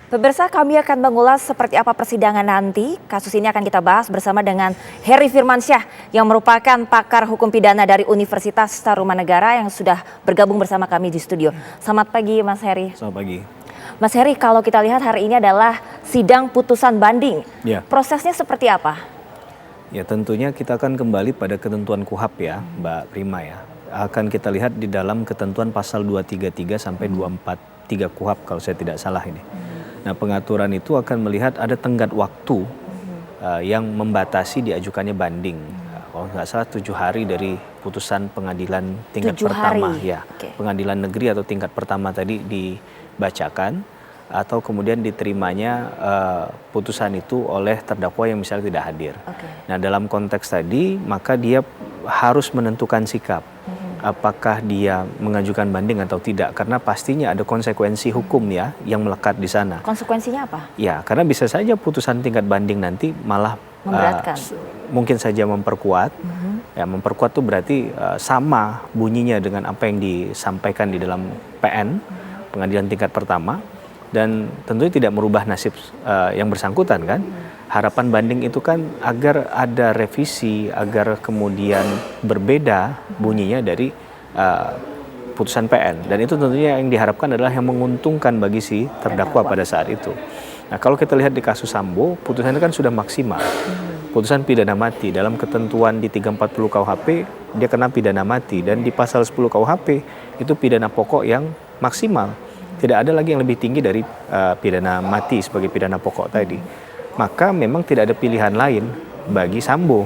Pemirsa, kami akan mengulas seperti apa persidangan nanti. Kasus ini akan kita bahas bersama dengan Heri Firmansyah yang merupakan pakar hukum pidana dari Universitas Tarumanegara yang sudah bergabung bersama kami di studio. Selamat pagi Mas Heri. Selamat pagi. Mas Heri, kalau kita lihat hari ini adalah sidang putusan banding. Ya. Prosesnya seperti apa? Ya, tentunya kita akan kembali pada ketentuan KUHP ya, Mbak Prima ya. Akan kita lihat di dalam ketentuan pasal 233 sampai 243 KUHP kalau saya tidak salah ini. Nah, pengaturan itu akan melihat ada tenggat waktu yang membatasi diajukannya banding. Kalau nggak salah 7 hari dari putusan pengadilan tingkat 7 pertama. hari. Ya, Oke. pengadilan negeri atau tingkat pertama tadi dibacakan atau kemudian diterimanya putusan itu oleh terdakwa yang misalnya tidak hadir. Oke. Nah, dalam konteks tadi maka dia harus menentukan sikap. Apakah dia mengajukan banding atau tidak, karena pastinya ada konsekuensi hukum ya yang melekat di sana. Konsekuensinya apa? Ya, karena bisa saja putusan tingkat banding nanti malah Memberatkan. mungkin saja memperkuat. Ya, memperkuat itu berarti sama bunyinya dengan apa yang disampaikan di dalam PN, pengadilan tingkat pertama, dan tentunya tidak merubah nasib yang bersangkutan kan. Harapan banding itu kan agar ada revisi, agar kemudian berbeda bunyinya dari putusan PN. Dan itu tentunya yang diharapkan adalah yang menguntungkan bagi si terdakwa pada saat itu. Nah, kalau kita lihat di kasus Sambo, putusannya kan sudah maksimal. Putusan pidana mati dalam ketentuan di 340 KUHP, dia kena pidana mati. Dan di pasal 10 KUHP, itu pidana pokok yang maksimal. Tidak ada lagi yang lebih tinggi dari pidana mati sebagai pidana pokok tadi. Maka memang tidak ada pilihan lain bagi Sambo.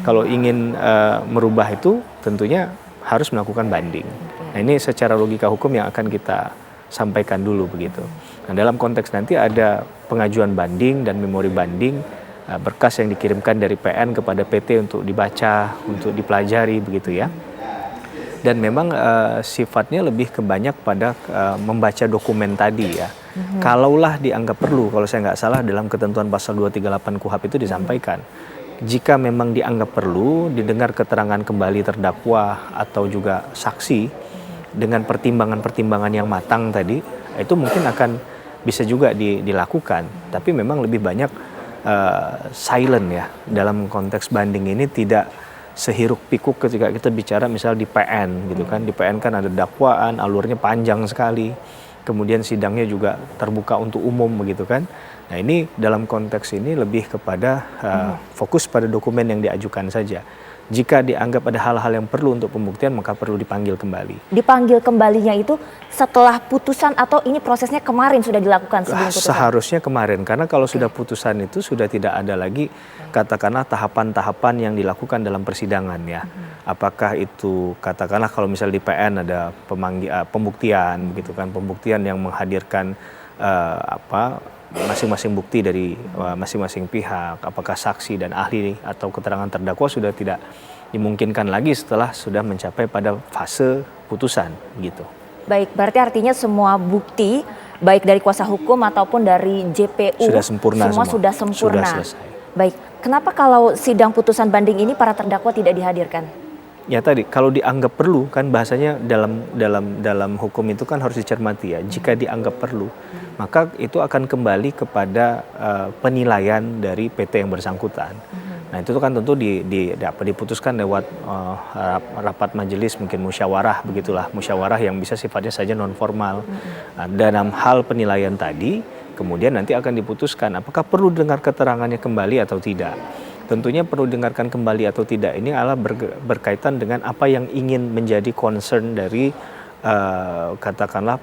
Kalau ingin merubah itu tentunya harus melakukan banding. Nah, ini secara logika hukum yang akan kita sampaikan dulu begitu. Nah, dalam konteks nanti ada pengajuan banding dan memori banding, berkas yang dikirimkan dari PN kepada PT untuk dibaca, untuk dipelajari begitu ya. Dan memang sifatnya lebih kebanyak pada membaca dokumen tadi ya. Kalaulah dianggap perlu, kalau saya nggak salah dalam ketentuan pasal 238 KUHP itu disampaikan, jika memang dianggap perlu didengar keterangan kembali terdakwa atau juga saksi dengan pertimbangan-pertimbangan yang matang tadi, itu mungkin akan bisa juga dilakukan. Tapi memang lebih banyak silent ya dalam konteks banding ini, tidak sehiruk pikuk ketika kita bicara misal di PN gitu kan. Di PN kan ada dakwaan, alurnya panjang sekali. Kemudian sidangnya juga terbuka untuk umum begitu kan. Nah, ini dalam konteks ini lebih kepada fokus pada dokumen yang diajukan saja. Jika dianggap ada hal-hal yang perlu untuk pembuktian, maka perlu dipanggil kembali. Dipanggil kembalinya itu setelah putusan atau ini prosesnya kemarin sudah dilakukan sebelum putusan? Seharusnya kemarin, karena kalau sudah putusan itu sudah tidak ada lagi katakanlah tahapan-tahapan yang dilakukan dalam persidangan ya. Apakah itu katakanlah kalau misal di PN ada pembuktian begitu kan, pembuktian yang menghadirkan masing-masing bukti dari masing-masing pihak, apakah saksi dan ahli atau keterangan terdakwa sudah tidak dimungkinkan lagi setelah sudah mencapai pada fase putusan gitu. Baik, berarti artinya semua bukti baik dari kuasa hukum ataupun dari JPU sudah sempurna, semua sudah sempurna. Sudah selesai. Baik, kenapa kalau sidang putusan banding ini para terdakwa tidak dihadirkan? Ya tadi kalau dianggap perlu kan bahasanya dalam hukum itu kan harus dicermati ya. Jika dianggap perlu, maka itu akan kembali kepada penilaian dari PT yang bersangkutan. Nah, itu kan tentu diputuskan lewat rapat majelis, mungkin musyawarah begitulah, musyawarah yang bisa sifatnya saja non formal. Nah, dalam hal penilaian tadi, kemudian nanti akan diputuskan apakah perlu dengar keterangannya kembali atau tidak. Tentunya perlu dengarkan kembali atau tidak ini adalah berkaitan dengan apa yang ingin menjadi concern dari katakanlah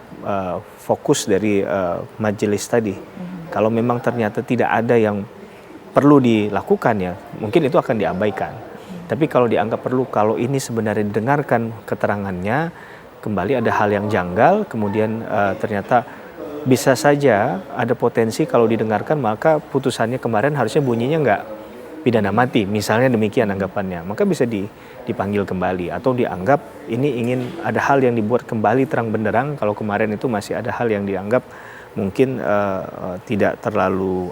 fokus dari majelis tadi. Kalau memang ternyata tidak ada yang perlu dilakukan ya, mungkin itu akan diabaikan. Tapi kalau dianggap perlu, kalau ini sebenarnya didengarkan keterangannya, kembali ada hal yang janggal, kemudian ternyata bisa saja ada potensi kalau didengarkan maka putusannya kemarin harusnya bunyinya nggak pidana mati, misalnya demikian anggapannya, maka bisa dipanggil kembali atau dianggap ini ingin ada hal yang dibuat kembali terang benderang. Kalau kemarin itu masih ada hal yang dianggap mungkin tidak terlalu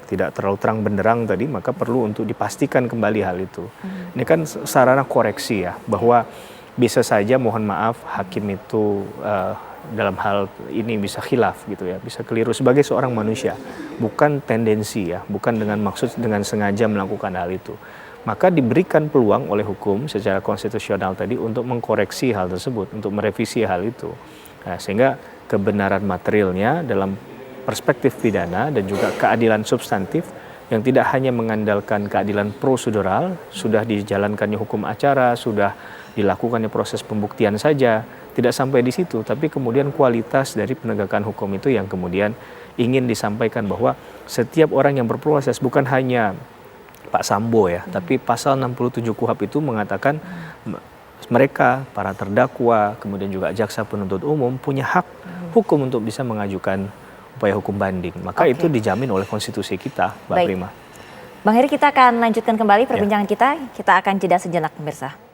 tidak terlalu terang benderang tadi, maka perlu untuk dipastikan kembali hal itu. Ini kan sarana koreksi ya, bahwa bisa saja mohon maaf hakim itu dalam hal ini bisa khilaf gitu ya, bisa keliru sebagai seorang manusia, bukan tendensi ya, bukan dengan maksud dengan sengaja melakukan hal itu. Maka diberikan peluang oleh hukum secara konstitusional tadi untuk mengkoreksi hal tersebut, untuk merevisi hal itu. Nah, sehingga kebenaran materialnya dalam perspektif pidana dan juga keadilan substantif yang tidak hanya mengandalkan keadilan prosedural, sudah dijalankannya hukum acara, sudah dilakukannya proses pembuktian saja, tidak sampai di situ, tapi kemudian kualitas dari penegakan hukum itu yang kemudian ingin disampaikan bahwa setiap orang yang berproses, bukan hanya Pak Sambo ya, tapi pasal 67 KUHP itu mengatakan mereka, para terdakwa, kemudian juga jaksa penuntut umum punya hak hukum untuk bisa mengajukan upaya hukum banding. Maka itu dijamin oleh konstitusi kita, Mbak Prima. Bang Heri, kita akan lanjutkan kembali perbincangan kita. Kita akan jeda sejenak, pemirsa.